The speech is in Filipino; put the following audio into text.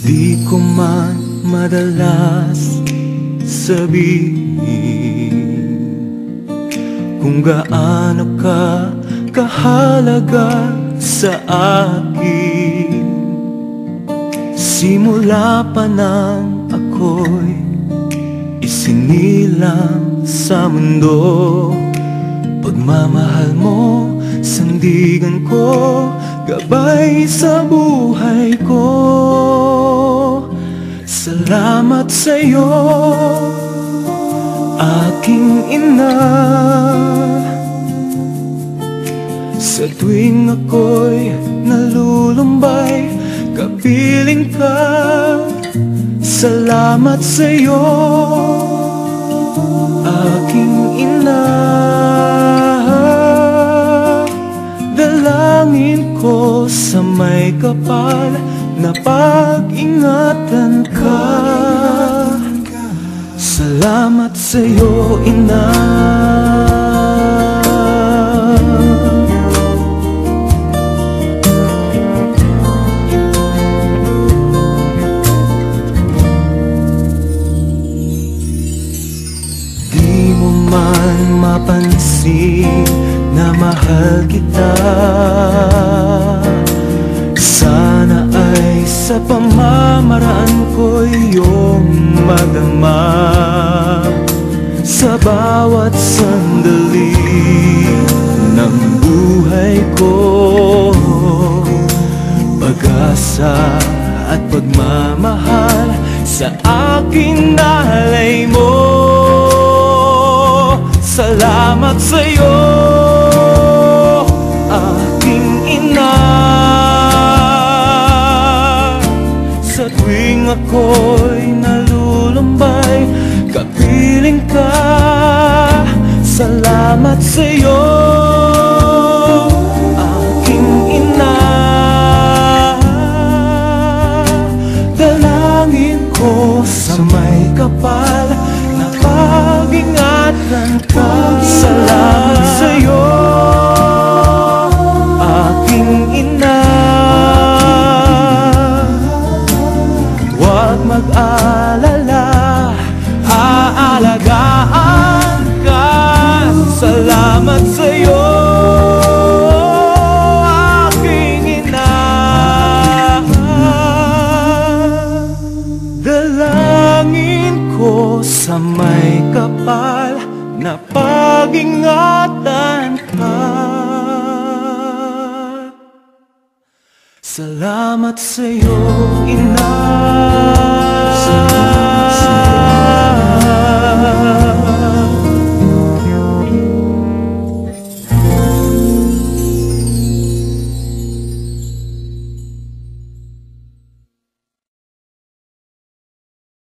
Di ko man madalas sabihin kung gaano ka kahalaga sa akin. Simula pa nang ako'y isinilang sa mundo, pagmamahal mo, sandigan ko, gabay sa buhay ko. Salamat sa'yo, aking ina. Sa tuwing ako'y nalulumbay, kapiling ka. Salamat sa'yo, aking ina. Dalangin ko sa may kapal na pag-ingatan ka. Salamat sa'yo, ina. Di mo man mapansin na mahal kita. Sana ay sa pamamaraan ko iyong madama. Sa bawat sandali ng buhay ko, pag-asa at pagmamahal sa aking nalay mo. Salamat sa'yo, aking ina. Sa tuwing ako'y nalulumbay, kapiling ka. Salamat sa'yo, aking ina. Dalangin ko sa may kapal na pag-ingatan ka. Salamat sa'yo, aking ina. Huwag mag-alala, aalagaan ka. Salamat sa'yo, aking ina. Dalangin ko sa may kapal na pag-ingatan ka. Salamat sa'yo, ina.